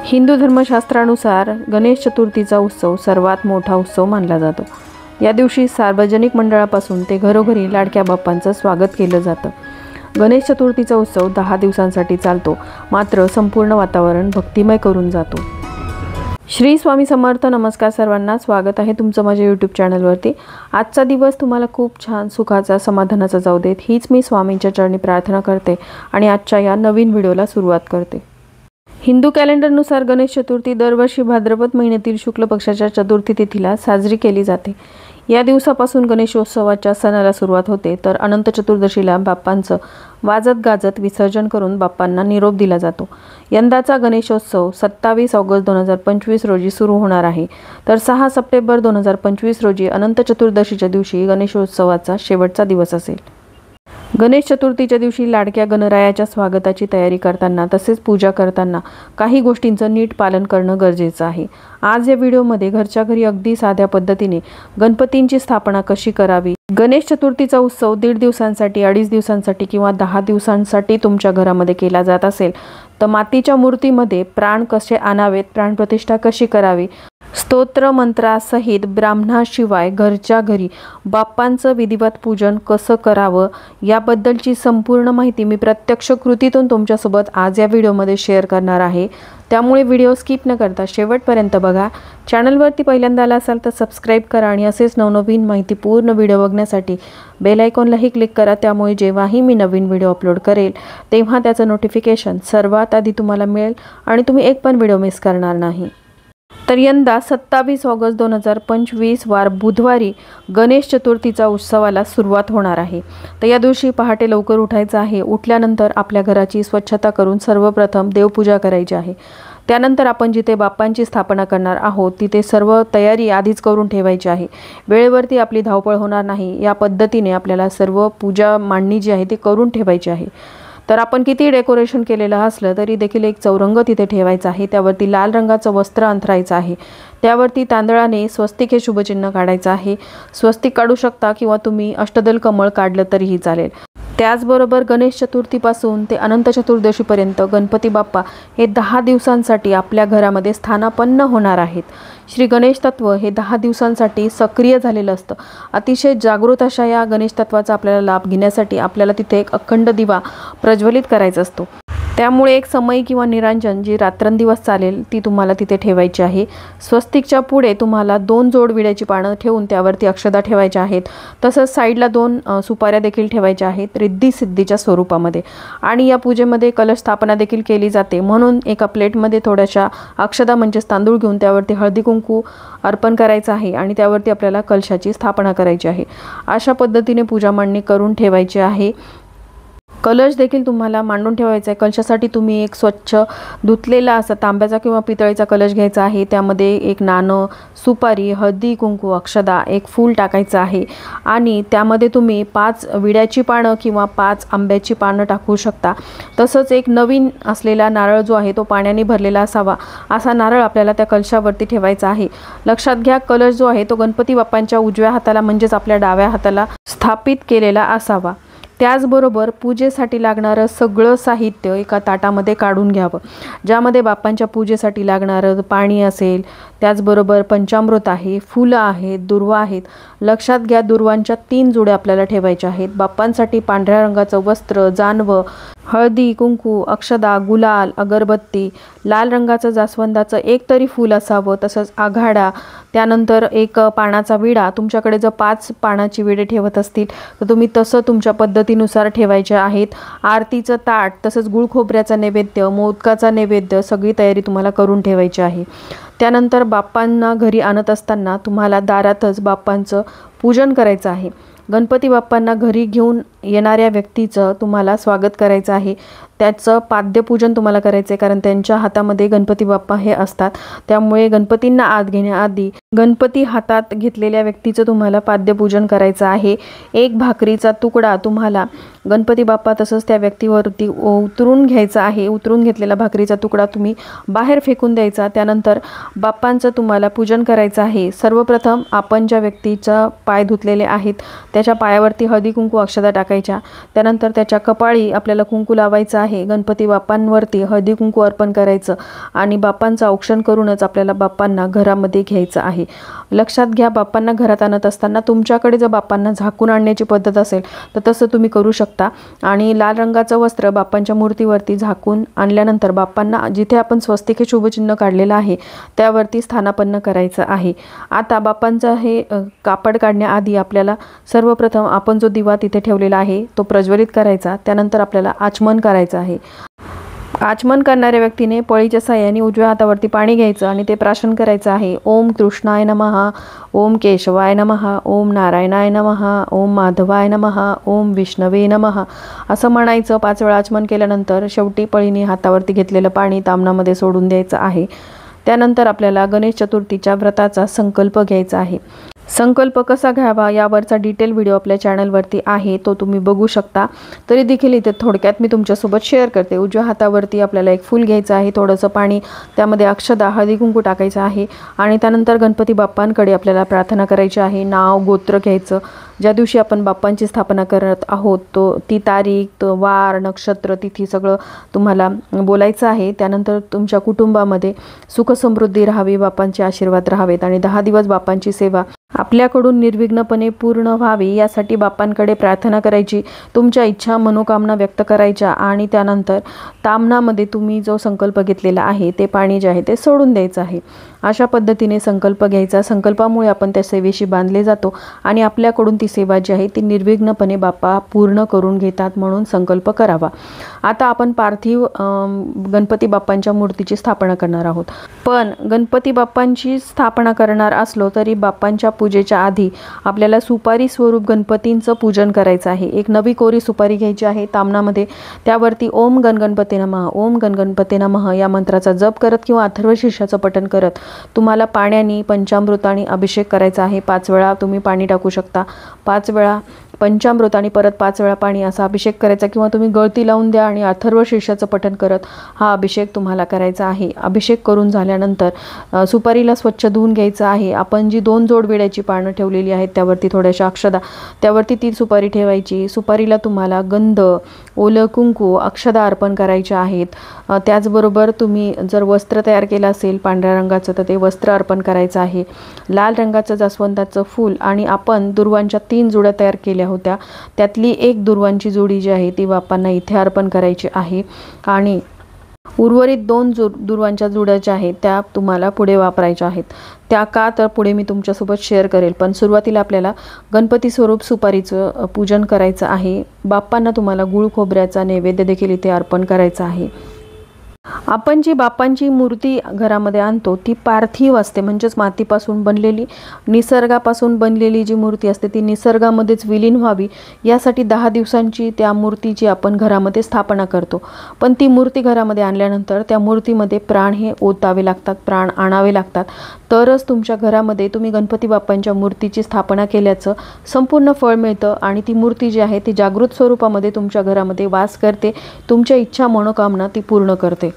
हिंदू धर्मशास्त्रानुसार गणेश चतुर्थीचा उत्सव सर्वात मोठा उत्सव मानला जातो। या दिवशी सार्वजनिक मंडळापासून ते घरोघरी लाडक्या बाप्पांचं स्वागत केलं जातं। गणेश चतुर्थीचा उत्सव 10 दिवसांसाठी चालतो, मात्र संपूर्ण वातावरण भक्तिमय करून जातो। श्री स्वामी समर्थ। नमस्कार सर्वांना, स्वागत आहे तुमचं माझ्या यूट्यूब चॅनलवरती। आजचा दिवस तुम्हाला खूप छान सुखाचा समाधानाचा जाऊ देत, हीच मी स्वामींच्या चरणी प्रार्थना करते आणि आजच्या या नवीन व्हिडिओला सुरुवात करते। हिंदू कॅलेंडरनुसार गणेश चतुर्थी दरवर्षी भाद्रपद महिन्यातील शुक्ल पक्षाच्या चतुर्थी तिथीला साजरी केली जाते। या दिवसापासून गणेशोत्सवाच्या सणाला सुरुवात होते, तर अनंत चतुर्दशीला बाप्पांचं वाजत गाजत विसर्जन करून बाप्पांना निरोप दिला जातो। यंदाचा गणेशोत्सव 27 ऑगस्ट 2025 रोजी सुरू होणार आहे, तर 6 सप्टेंबर 2025 रोजी अनंत चतुर्दशीच्या दिवशी गणेशोत्सवाचा शेवटचा दिवस असेल। गणेश चतुर्थीच्या दिवशी लाडक्या गणरायाच्या स्वागताची तयारी करताना तसेच पूजा करताना काही गोष्टींचं नीट पालन करणं गरजेचं आहे। आज या व्हिडिओमध्ये घरच्या घरी अगदी साध्या पद्धतीने गणपतींची स्थापना कशी करावी, गणेश चतुर्थीचा उत्सव 1.5 दिवसांसाठी, 2.5 दिवसांसाठी किंवा 10 दिवसांसाठी तुमच्या घरामध्ये केला जात असेल तर मातीच्या मूर्तीमध्ये प्राण कसे आणावेत, प्राणप्रतिष्ठा कशी करावी, स्तोत्र मंत्रासहित ब्राह्मणाशिवाय घरच्या घरी बाप्पांचं विधिवत पूजन कसं करावं याबद्दलची संपूर्ण माहिती मी प्रत्यक्ष कृतीतून तुमच्यासोबत आज या व्हिडिओमध्ये शेअर करणार आहे। त्यामुळे व्हिडिओ स्किप न करता शेवटपर्यंत बघा। चॅनलवरती पहिल्यांदा आला असाल तर सबस्क्राईब करा आणि असेच नवनवीन माहितीपूर्ण व्हिडिओ बघण्यासाठी बेल आयकॉनलाही क्लिक करा। त्यामुळे जेव्हाही मी नवीन व्हिडिओ अपलोड करेल तेव्हा त्याचं नोटिफिकेशन सर्वात आधी तुम्हाला मिळेल आणि तुम्ही एक पण व्हिडिओ मिस करणार नाही। तर यंदा 27 ऑगस्ट 2025 वार बुधवारी गणेश चतुर्थीचा उत्सवाला सुरुवात होणार आहे। तर या दिवशी पहाटे लवकर उठायचं आहे। उठल्यानंतर आपल्या घराची स्वच्छता करून सर्वप्रथम देवपूजा करायची आहे। त्यानंतर आपण जिथे बाप्पांची स्थापना करणार आहोत तिथे सर्व तयारी आधीच करून ठेवायची आहे। वेळेवरती आपली धावपळ होणार नाही या पद्धतीने आपल्याला सर्व पूजा मांडणी जी आहे ती करून ठेवायची आहे। तर आपण किती डेकोरेशन केलेलं असलं तरी देखील एक चौरंग तिथे ठेवायचा आहे। त्यावरती लाल रंगाचं वस्त्र अंथरायचं आहे। त्यावरती तांदळाने स्वस्तिक हे शुभचिन्ह काढायचं आहे। स्वस्तिक काढू शकता किंवा तुम्ही अष्टदल कमळ काढलं तरीही चालेल। त्याचबरोबर गणेश चतुर्थीपासून ते अनंत चतुर्दशीपर्यंत गणपती बाप्पा हे 10 दिवसांसाठी आपल्या घरामध्ये स्थानापन्न होणार आहेत। श्री गणेश तत्व हे 10 दिवसांसाठी सक्रिय झालेलं असतं। अतिशय जागृत अशा या गणेश तत्वाचा आपल्याला लाभ घेण्यासाठी आपल्याला तिथे एक अखंड दिवा प्रज्वलित करायचा असतो। त्यामुळे एक समई किंवा निरांजन जी रात्रंदिवस चालेल ती तुम्हाला तिथे ठेवायची आहे। स्वस्तिकच्या पुढे तुम्हाला 2 जोड विड्याची पानं ठेवून त्यावरती अक्षदा ठेवायच्या आहेत। तसंच साईडला 2 सुपाऱ्या देखील ठेवायच्या आहेत रिद्धी सिद्धीच्या स्वरूपामध्ये। आणि या पूजेमध्ये कलश स्थापना देखील केली जाते, म्हणून एका प्लेटमध्ये थोड्याशा अक्षदा म्हणजेच तांदूळ घेऊन त्यावरती हळदी कुंकू अर्पण करायचं आहे आणि त्यावरती आपल्याला कलशाची स्थापना करायची आहे। अशा पद्धतीने पूजा मांडणी करून ठेवायची आहे। कलश देखील तुम्हाला मांडून ठेवायचा आहे। कलशासाठी तुम्ही एक स्वच्छ धुतलेला असा तांब्याचा किंवा पितळेचा कलश घ्यायचा आहे। त्यामध्ये एक नाणं, सुपारी, हळदी कुंकू, अक्षदा, एक फूल टाकायचं आहे आणि त्यामध्ये तुम्ही 5 विड्याची पानं किंवा 5 आंब्याची पानं टाकू शकता। तसंच एक नवीन असलेला नारळ जो आहे तो पाण्याने भरलेला असावा असा नारळ आपल्याला त्या कलशावरती ठेवायचा आहे। लक्षात घ्या, कलश जो आहे तो गणपती बाप्पांच्या उजव्या हाताला म्हणजेच आपल्या डाव्या हाताला स्थापित केलेला असावा। त्याचबरोबर पूजेसाठी लागणारं सगळं साहित्य एका ताटामध्ये काढून घ्यावं, ज्यामध्ये बाप्पांच्या पूजेसाठी लागणारं पाणी असेल, त्याचबरोबर पंचामृत आहे, फुलं आहेत, दुर्वा आहेत। लक्षात घ्या, दुर्वांच्या 3 जोड्या आपल्याला ठेवायच्या आहेत। बाप्पांसाठी पांढऱ्या रंगाचं वस्त्र, जानवं, हळदी कुंकू, अक्षदा, गुलाल, अगरबत्ती, लाल रंगाचं जास्वंदाचं एक तरी फूल असावं, तसंच आघाडा, त्यानंतर एक पानाचा विडा। तुमच्याकडे जर 5 पानाची विडे ठेवत असतील तर तुम्ही तसं तुमच्या पद्धतीनुसार ठेवायचे आहेत। आरतीचं ताट, तसंच गुळ खोबऱ्याचा नैवेद्य, मोदकाचा नैवेद्य, सगळी तयारी तुम्हाला करून ठेवायची आहे। त्यानंतर बाप्पांना घरी आणत असताना तुम्हाला दारातच बाप्पांचं पूजन करायचं आहे। गणपती बाप्पांना घरी घेऊन येणाऱ्या व्यक्तीचं तुम्हाला स्वागत करायचं आहे। त्याचं पाद्यपूजन तुम्हाला करायचं आहे, कारण त्यांच्या हातामध्ये गणपती बाप्पा हे असतात। त्यामुळे गणपतींना आत घेण्याआधी गणपती हातात घेतलेल्या व्यक्तीचं तुम्हाला पाद्यपूजन करायचं आहे। एक भाकरीचा तुकडा तुम्हाला गणपती बाप्पा तसंच त्या व्यक्तीवरती उतरून घ्यायचा आहे। उतरून घेतलेला भाकरीचा तुकडा तुम्ही बाहेर फेकून द्यायचा। त्यानंतर बाप्पांचं तुम्हाला पूजन करायचं आहे। सर्वप्रथम आपण ज्या व्यक्तीचा पाय धुतलेले आहेत त्याच्या पायावरती हळदी कुंकू अक्षदा टाकायच्या। त्यानंतर त्याच्या कपाळी आपल्याला कुंकू लावायचं आहे गणपती बाप्पांवरती हळदी कुंकू अर्पण करायचं आणि बाप्पांचं औक्षण करूनच आपल्याला बाप्पांना घरामध्ये घ्यायचं आहे। लक्षात घ्या, बाप्पांना घरात आणत असताना तुमच्याकडे जर बाप्पांना झाकून आणण्याची पद्धत असेल तर तसं तुम्ही करू शकता आणि लाल रंगाचं वस्त्र बाप्पांच्या मूर्तीवरती झाकून आणल्यानंतर बाप्पांना जिथे आपण स्वस्तिक हे शुभचिन्ह काढलेलं आहे त्यावरती स्थानापन्न करायचं आहे। आता बाप्पांचं हे कापड काढण्याआधी आपल्याला सर्वप्रथम आपण जो दिवा तिथे ठेवलेला आहे तो प्रज्वलित करायचा। त्यानंतर आपल्याला आचमन करायचं आहे। आचमन करणाऱ्या व्यक्तीने पळीच्या साहाय्याने उजव्या हातावरती पाणी घ्यायचं आणि ते प्राशन करायचं आहे। ओम कृष्णाय नमः, ओम केशवाय नमः, ओम नारायणाय नमः, ओम माधवाय नमः, ओम विष्णवे नमः असं म्हणायचं। 5 वेळा आचमन केल्यानंतर शेवटी पळीने हातावरती घेतलेलं पाणी ताम्हणामध्ये सोडून द्यायचं आहे। त्यानंतर आपल्याला गणेश चतुर्थीच्या व्रताचा संकल्प घ्यायचा आहे। संकल्प कसा घ्यावा यावरचा डिटेल व्हिडिओ आपल्या चॅनलवरती आहे, तो तुम्ही बघू शकता। तरी देखील इथे थोडक्यात मी तुमच्यासोबत शेअर करते। उजव्या हातावरती आपल्याला एक फूल घ्यायचं आहे, थोडंसं पाणी, त्यामध्ये अक्षदा हळदी कुंकू टाकायचं आहे आणि त्यानंतर गणपती बाप्पांकडे आपल्याला प्रार्थना करायची आहे। नाव गोत्र घ्यायचं, ज्या दिवशी आपण बाप्पांची स्थापना करत आहोत ती तारीख, वार, नक्षत्र, तिथी सगळं तुम्हाला बोलायचं आहे। त्यानंतर तुमच्या कुटुंबामध्ये सुख समृद्धी राहावी, बाप्पांचे आशीर्वाद राहावेत आणि 10 दिवस बाप्पांची सेवा आपल्याकडून निर्विघ्नपणे पूर्ण व्हावी यासाठी बाप्पांकडे प्रार्थना करायची, तुमच्या इच्छा मनोकामना व्यक्त करायच्या आणि त्यानंतर ताम्हणामध्ये तुम्ही जो संकल्प घेतलेला आहे ते पाणी जे आहे ते सोडून द्यायचं आहे। अशा पद्धतीने संकल्प घ्यायचा। संकल्पामुळे आपण त्या सेवेशी बांधले जातो आणि आपल्याकडून ती सेवा जी आहे ती निर्विघ्नपणे बाप्पा पूर्ण करून घेतात, म्हणून संकल्प करावा। आता आपण पार्थिव गणपती बाप्पांच्या मूर्तीची स्थापना करणार आहोत, पण गणपती बाप्पांची स्थापना करणार असलो तरी बाप्पांच्या पूजेच्या आधी आपल्याला सुपारी स्वरूप गणपतींचं पूजन करायचं आहे। एक नवी कोरी सुपारी घ्यायची आहे ताम्हणामध्ये, त्यावरती ओम गणगणपते नमः, ओम गणगणपते नमः या मंत्राचा जप करत किंवा अथर्वशीर्षाचं पठण करत तुम्हाला पाण्याने पंचामृताने अभिषेक करायचा आहे। 5 वेळा तुम्ही पाणी टाकू शकता, 5 वेळा पंचामृत आणि परत 5 वेळा पाणी असा अभिषेक करायचा, किंवा तुम्ही गळती लावून द्या आणि अथर्वशीर्षाचं पठण करत हा अभिषेक तुम्हाला करायचा आहे। अभिषेक करून झाल्यानंतर सुपारीला स्वच्छ धुवून घ्यायचं आहे। आपण जी 2 जोड विड्याची पानं ठेवलेली आहेत त्यावरती थोड्याशा अक्षदा, त्यावरती ती सुपारी ठेवायची। सुपारीला तुम्हाला गंध, ओलं कुंकू, अक्षदा अर्पण करायच्या आहेत। त्याचबरोबर तुम्ही जर वस्त्र तयार केलं असेल पांढऱ्या रंगाचं तर ते वस्त्र अर्पण करायचं आहे। लाल रंगाचं जास्वंदाचं फूल आणि आपण दुर्वांच्या 3 जोड्या तयार केल्या होत्या, त्यातली एक दुर्वांची जोडी जी आहे ती बाप्पांना इथे अर्पण करायची आहे आणि उर्वरित 2 दुर्वांच्या जोड्या ज्या आहेत त्या तुम्हाला पुढे वापरायच्या आहेत। त्या का तर पुढे मी तुमच्यासोबत शेअर करेल, पण सुरुवातीला आपल्याला गणपती स्वरूप सुपारीचं पूजन करायचं आहे। बाप्पांना तुम्हाला गुळ खोबऱ्याचा नैवेद्य देखील इथे अर्पण करायचा आहे। आपण जी बाप्पांची मूर्ती घरामध्ये आणतो ती पार्थिव असते, म्हणजेच मातीपासून बनलेली, निसर्गापासून बनलेली जी मूर्ती असते ती निसर्गामध्येच विलीन व्हावी यासाठी 10 दिवसांची त्या मूर्तीची आपण घरामध्ये स्थापना करतो। पण ती मूर्ती घरामध्ये आणल्यानंतर त्या मूर्तीमध्ये प्राण हे ओतावे लागतात, प्राण आणावे लागतात, तरच तुमच्या घरामध्ये तुम्ही गणपती बाप्पांच्या मूर्तीची स्थापना केल्याचं संपूर्ण फळ मिळतं आणि ती मूर्ती जी आहे ती जागृत स्वरूपामध्ये तुमच्या घरामध्ये वास करते, तुमच्या इच्छा मनोकामना ती पूर्ण करते।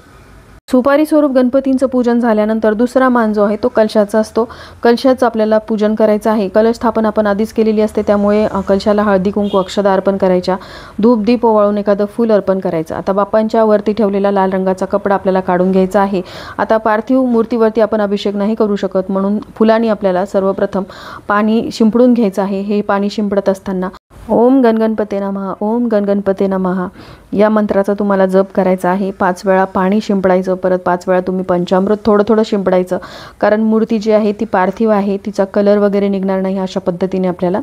सुपारी स्वरूप गणपतींचं पूजन झाल्यानंतर दुसरा मान जो आहे तो कलशाचा असतो। कलशाचं आपल्याला पूजन करायचं आहे। कलश स्थापना आपण आधीच केलेली असते, त्यामुळे कलशाला हळदी कुंकू अक्षदा अर्पण करायच्या, धूप दीप ओवाळून एखादं फूल अर्पण करायचं। आता बाप्पांच्या वरती ठेवलेला लाल रंगाचा कपडा आपल्याला काढून घ्यायचा आहे। आता पार्थिव मूर्तीवरती आपण अभिषेक नाही करू शकत, म्हणून फुलांनी आपल्याला सर्वप्रथम पाणी शिंपडून घ्यायचं आहे। हे पाणी शिंपडत असताना ओम गणगणपते नमः, ओम गणगणपते नमः या मंत्राचा तुम्हाला जप करायचा आहे। 5 वेळा पाणी शिंपडायचं, परत 5 वेळा तुम्ही पंचामृत थोडं थोडं शिंपडायचं, कारण मूर्ती जी आहे ती पार्थिव आहे, तिचा कलर वगैरे निघणार नाही अशा पद्धतीने आपल्याला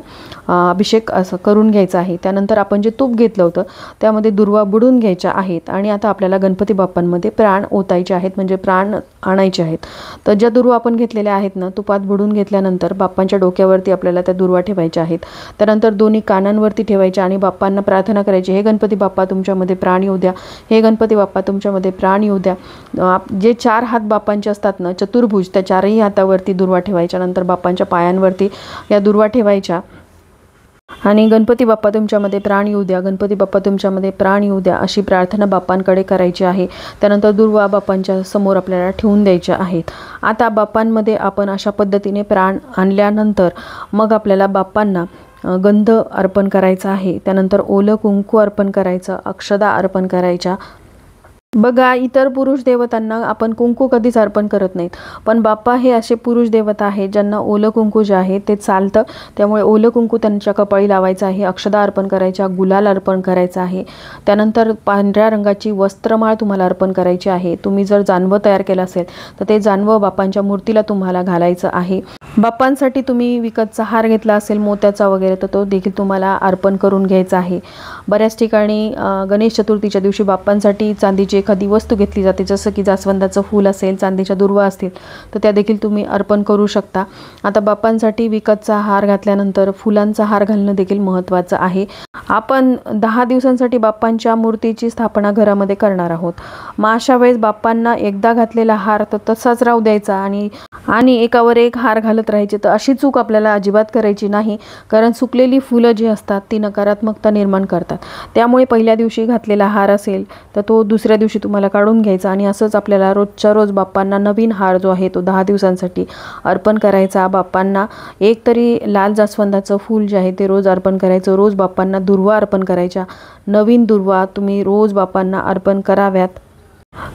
अभिषेक असं करून घ्यायचा आहे। त्यानंतर आपण जे तूप घेतलं होतं त्यामध्ये दुर्वा बुडून घ्यायच्या आहेत आणि आता आपल्याला गणपती बाप्पांमध्ये प्राण ओतायचे आहेत, म्हणजे प्राण आणायचे आहेत। तर ज्या दुर्वा आपण घेतलेल्या आहेत ना, तुपात बुडून घेतल्यानंतर बाप्पांच्या डोक्यावरती आपल्याला त्या दुर्वा ठेवायच्या आहेत। त्यानंतर दोन्ही कानांवरती ठेवायच्या आणि बाप्पांना प्रार्थना करायची, हे गणपती बाप्पा तुमच्यामध्ये प्राण येऊ द्या, हे गणपती बाप्पा तुमच्यामध्ये प्राण येऊ द्या। जे 4 हात बाप्पांचे असतात ना, चतुर्भुज, त्या 4ही हातावरती दुर्वा ठेवायच्या, नंतर बाप्पांच्या पायांवरती या दुर्वा ठेवायच्या आणि गणपती बाप्पा तुमच्यामध्ये प्राण येऊ द्या, गणपती बाप्पा तुमच्यामध्ये प्राण येऊ द्या अशी प्रार्थना बाप्पांकडे करायची आहे। त्यानंतर दुर्वा बाप्पांच्या समोर आपल्याला ठेवून द्यायच्या आहेत। आता बाप्पांमध्ये आपण अशा पद्धतीने प्राण आणल्यानंतर मग आपल्याला बाप्पांना गंध अर्पण करायचा आहे, त्यानंतर ओलं कुंकू अर्पण करायचं, अक्षदा अर्पण करायच्या, बघा, इतर पुरुष देवतांना आपण कुंकू कधीच अर्पण करत नाहीत, पण बाप्पा हे असे पुरुष देवता आहेत ज्यांना ओलं कुंकू जे आहे ते चालतं. त्यामुळे ओलं कुंकू त्यांच्या कपाळी लावायचं आहे, अक्षदा अर्पण करायच्या, गुलाल अर्पण करायचा आहे. त्यानंतर पांढऱ्या रंगाची वस्त्रमाळ तुम्हाला अर्पण करायची आहे. तुम्ही जर जानवं तयार केलं असेल तर ते जानवं बाप्पांच्या मूर्तीला तुम्हाला घालायचं आहे. बाप्पांसाठी तुम्ही विकतचा हार घेतला असेल मोत्याचा वगैरे तर तो देखील तुम्हाला अर्पण करून घ्यायचा आहे. बऱ्याच ठिकाणी गणेश चतुर्थीच्या दिवशी बाप्पांसाठी चांदीची एखादी वस्तू घेतली जाते, जसं की जास्वंदाचं फूल असेल, चांदीच्या दुर्वा असतील तर त्या देखील तुम्ही अर्पण करू शकता. आता बाप्पांसाठी विकतचा हार घातल्यानंतर फुलांचा हार घालणं देखील महत्त्वाचं आहे. आपण 10 दिवसांसाठी बाप्पांच्या मूर्तीची स्थापना घरामध्ये करणार आहोत. मग अशा वेळेस बाप्पांना एकदा घातलेला हार तर तसाच राहू द्यायचा आणि एकावर एक हार घालत राहायचे. तर अशी चूक आपल्याला अजिबात करायची नाही, कारण सुकलेली फुलं जी असतात ती नकारात्मकता निर्माण करतात. त्यामुळे पहिल्या दिवशी घातलेला हार असेल तर तो दुसऱ्या दिवशी तुम्हाला काढून घ्यायचा आणि असंच आपल्याला रोजच्या रोज बाप्पांना नवीन हार जो आहे तो 10 दिवसांसाठी अर्पण करायचा. बाप्पांना एक तरी लाल जास्वंदाचं फूल जे आहे ते रोज अर्पण करायचं. रोज बाप्पांना दुर्वा अर्पण करायच्या. नवीन दुर्वा तुम्ही रोज बाप्पांना अर्पण कराव्यात.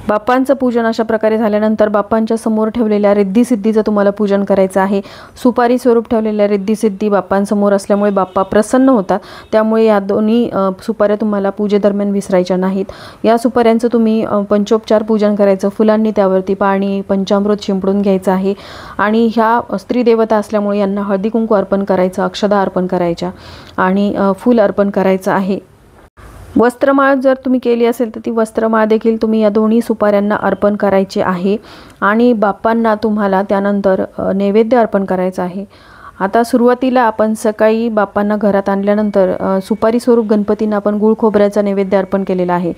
बाप्पांचं पूजन अशा प्रकारे झाल्यानंतर बाप्पांच्या समोर ठेवलेल्या रिद्धिसिद्धीचं तुम्हाला पूजन करायचं आहे. सुपारी स्वरूप ठेवलेल्या रिद्धिसिद्धी बाप्पांसमोर असल्यामुळे बाप्पा प्रसन्न होतात. त्यामुळे या दोन्ही सुपाऱ्या तुम्हाला पूजेदरम्यान विसरायच्या नाहीत. या सुपाऱ्यांचं तुम्ही पंचोपचार पूजन करायचं. फुलांनी त्यावरती पाणी पंचामृत शिंपडून घ्यायचं आहे आणि ह्या स्त्री देवता असल्यामुळे यांना हळदी कुंकू अर्पण करायचं, अक्षदा अर्पण करायच्या आणि फूल अर्पण करायचं आहे. वस्त्रमाळ जर तुम्ही केली असेल तर ती वस्त्रमाळ देखील तुम्ही या दोन्ही सुपाऱ्यांना अर्पण करायची आहे आणि बाप्पांना तुम्हाला त्यानंतर नैवेद्य अर्पण करायचं आहे. आता सुरुवातीला आपण सकाळी बाप्पांना घरात आणल्यानंतर सुपारी स्वरूप गणपतींना आपण गुळ खोबऱ्याचा नैवेद्य अर्पण केलेला आहे.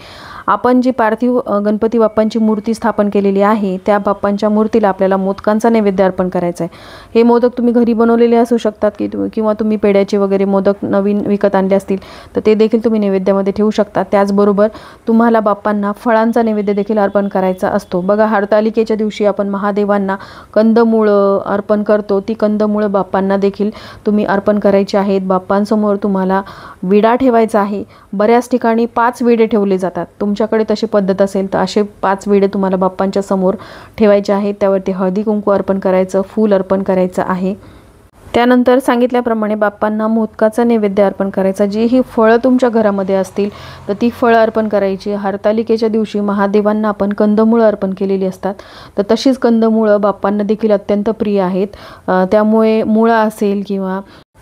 आपण जी पार्थिव गणपती बाप्पांची मूर्ती स्थापन केलेली आहे त्या बाप्पांच्या मूर्तीला आपल्याला मोदकांचा नैवेद्य अर्पण करायचा आहे. हे मोदक तुम्ही घरी बनवलेले असू शकतात किंवा तुम्ही पेड्याचे वगैरे मोदक नवीन विकत आणले असतील तर ते देखील तुम्ही नैवेद्यामध्ये ठेवू शकता. त्याचबरोबर तुम्हाला बाप्पांना फळांचा नैवेद्य देखील अर्पण करायचा असतो. बघा, हरतालिकेच्या दिवशी आपण महादेवांना कंदमुळं अर्पण करतो. ती कंदमुळं बाप्पांना देखील तुम्ही अर्पण करायची आहेत. बाप्पांसमोर तुम्हाला विडा ठेवायचा आहे. बऱ्याच ठिकाणी 5 विडे ठेवले जातात. तुमच्याकडे तशी पद्धत असेल तर असे 5 विडे तुम्हाला बाप्पांच्या समोर ठेवायचे आहेत. त्यावरती हळदी कुंकू अर्पण करायचं, फूल अर्पण करायचं आहे. त्यानंतर सांगितल्याप्रमाणे बाप्पांना मोदकाचा नैवेद्य अर्पण करायचा. जी ही फळं तुमच्या घरामध्ये असतील तर ती फळं अर्पण करायची. हरतालिकेच्या दिवशी महादेवांना आपण कंदमुळं अर्पण केलेली असतात तर तशीच कंदमुळं बाप्पांना देखील अत्यंत प्रिय आहेत. त्यामुळे मुळा असेल किंवा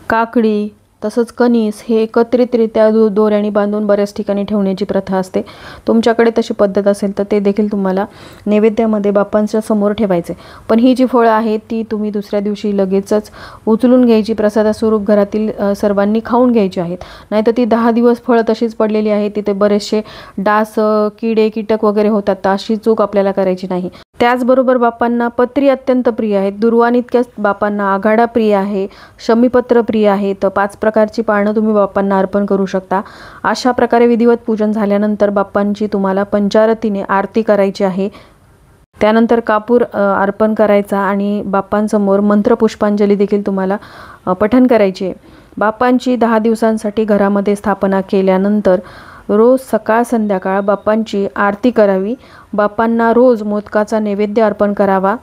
काकडी तसंच कणीस हे एकत्रितरित्या दोऱ्याने बांधून बऱ्याच ठिकाणी ठेवण्याची प्रथा असते. तुमच्याकडे तशी पद्धत असेल तर ते देखील तुम्हाला नैवेद्यामध्ये बाप्पांच्या समोर ठेवायचे. पण ही जी फळं आहेत ती तुम्ही दुसऱ्या दिवशी लगेचच उचलून घ्यायची, प्रसादास्वरूप घरातील सर्वांनी खाऊन घ्यायची आहेत. नाहीतर ती 10 दिवस फळं तशीच पडलेली आहेत, तिथे बरेचसे डास, किडे, कीटक वगैरे होतात. तर अशी चूक आपल्याला करायची नाही. त्याचबरोबर बाप्पांना पत्री अत्यंत प्रिय आहेत. दुर्वानितक्याच बाप्पांना आघाडा प्रिय आहे, शमीपत्र प्रिय आहे. तर 5 प्रकारची पानं तुम्ही बाप्पांना अर्पण करू शकता. अशा प्रकारे विधिवत पूजन झाल्यानंतर बाप्पांची तुम्हाला पंचारतीने आरती करायची आहे. त्यानंतर कापूर अर्पण करायचा आणि बाप्पांसमोर मंत्रपुष्पांजली देखील तुम्हाला पठण करायची आहे. बाप्पांची 10 दिवसांसाठी घरामध्ये स्थापना केल्यानंतर रोज सकाळ संध्याकाळ बाप्पांची आरती करावी. बाप्पांना रोज मोदकाचा नैवेद्य अर्पण करावा.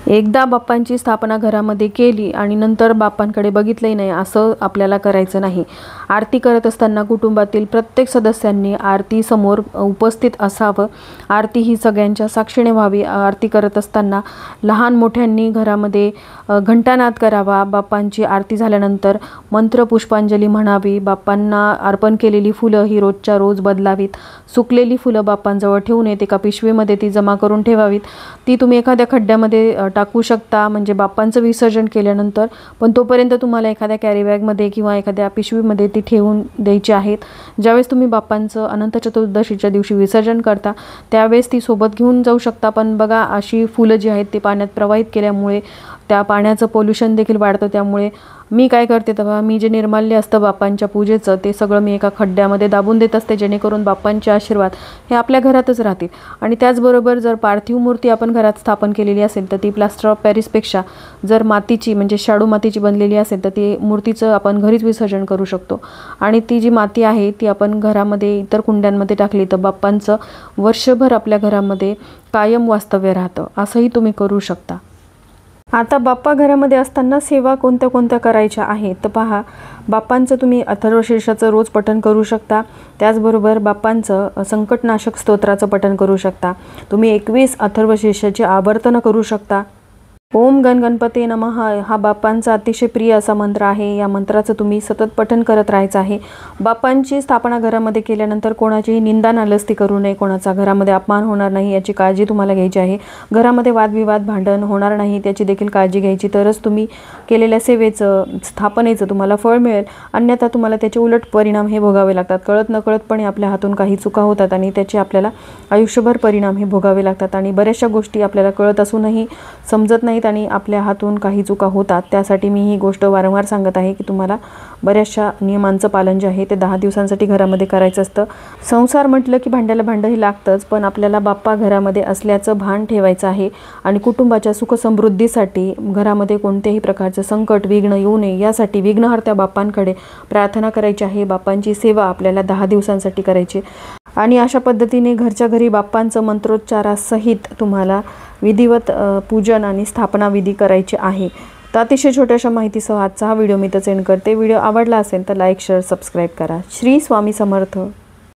एकदा बाप्पांची स्थापना घरामध्ये केली आणि नंतर बाप्पांकडे बघितलंही नाही असं आपल्याला करायचं नाही. आरती करत असताना कुटुंबातील प्रत्येक सदस्यांनी आरती समोर उपस्थित असावं. आरती ही सगळ्यांच्या साक्षीने व्हावी. आरती करत असताना लहान मोठ्यांनी घरामध्ये घंटानाद करावा. बाप्पांची आरती झाल्यानंतर मंत्र पुष्पांजली म्हणावी. बाप्पांना अर्पण केलेली फुलं ही रोजच्या रोज बदलावीत. सुकलेली फुलं बाप्पांजवळ ठेवू नयेत, एका पिशवीमध्ये ती जमा करून ठेवावीत. ती तुम्ही एखाद्या खड्ड्यामध्ये टाकू शकता म्हणजे बाप्पांचं विसर्जन केल्यानंतर, पण तोपर्यंत तुम्हाला एखाद्या कॅरीबॅगमध्ये किंवा एखाद्या पिशवीमध्ये ती ठेवून द्यायची आहेत. ज्यावेळेस तुम्ही बाप्पांचं अनंत चतुर्दशीच्या दिवशी विसर्जन करता त्यावेळेस ती सोबत घेऊन जाऊ शकता. पण बघा, अशी फुलं जी आहेत ती पाण्यात प्रवाहित केल्यामुळे त्या पाण्याचं पोल्युशन देखील वाढतं. त्यामुळे मी काय करते तेव्हा मी जे निर्माल्य असतं बाप्पांच्या पूजेचं ते सगळं मी एका खड्ड्यामध्ये दाबून देत असते, जेणेकरून बाप्पांचे आशीर्वाद हे आपल्या घरातच राहतील. आणि त्याचबरोबर जर पार्थिव मूर्ती आपण घरात स्थापन केलेली असेल तर ती प्लास्टर ऑफ पॅरिसपेक्षा जर मातीची म्हणजे शाडू मातीची बनलेली असेल तर ती मूर्तीचं आपण घरीच विसर्जन करू शकतो. आणि ती जी माती आहे ती आपण घरामध्ये इतर कुंड्यांमध्ये टाकली तर बाप्पांचं वर्षभर आपल्या घरामध्ये कायम वास्तव्य राहतं. असंही तुम्ही करू शकता. आता बाप्पा घरामध्ये असताना सेवा कोणत्या कोणत्या करायच्या आहेत तर पहा, बाप्पांचं तुम्ही अथर्वशीर्षाचं रोज पठण करू शकता. त्याचबरोबर बाप्पांचं संकटनाशक स्तोत्राचं पठण करू शकता. तुम्ही 21 अथर्वशीर्षाची आवर्तनं करू शकता. ओम गण गणपते नमः हा बाप्पांचा अतिशय प्रिय असा मंत्र आहे. या मंत्राचं तुम्ही सतत पठण करत राहायचं आहे. बाप्पांची स्थापना घरामध्ये केल्यानंतर कोणाचीही निंदा नालस्ती करू नये, कोणाचा घरामध्ये अपमान होणार नाही याची काळजी तुम्हाला घ्यायची आहे. घरामध्ये वादविवाद भांडण होणार नाही त्याची देखील काळजी घ्यायची, तरच तुम्ही केलेल्या सेवेचं स्थापनेचं तुम्हाला फळ मिळेल. अन्यथा तुम्हाला त्याचे उलट परिणाम हे भोगावे लागतात. कळत नकळतपणे आपल्या हातून काही चुका होतात आणि त्याचे आपल्याला आयुष्यभर परिणाम हे भोगावे लागतात. आणि बऱ्याचशा गोष्टी आपल्याला कळत असूनही समजत नाहीत आणि आपल्या हातून काही चुका होतात. त्यासाठी मी ही गोष्ट वारंवार सांगत आहे की तुम्हाला बऱ्याचशा नियमांचं पालन जे आहे ते 10 दिवसांसाठी घरामध्ये करायचं असतं. संसार म्हटलं की भांड्याला भांडंही लागतंच, पण आपल्याला बाप्पा घरामध्ये असल्याचं भान ठेवायचं आहे. आणि कुटुंबाच्या सुखसमृद्धीसाठी घरामध्ये कोणत्याही प्रकारचं संकट विघ्न येऊ नये यासाठी विघ्नहर्त्या बाप्पांकडे प्रार्थना करायची आहे. बाप्पांची सेवा आपल्याला 10 दिवसांसाठी करायची. आणि अशा पद्धतीने घरच्या घरी बाप्पांचं मंत्रोच्चारासहित तुम्हाला विधिवत पूजन आणि स्थापना विधी करायची आहे. तर अतिशय छोट्याशा माहितीसह आजचा हा व्हिडिओ मी इथंच एंड करते. व्हिडिओ आवडला असेल तर लाईक शेअर सबस्क्राईब करा. श्री स्वामी समर्थ.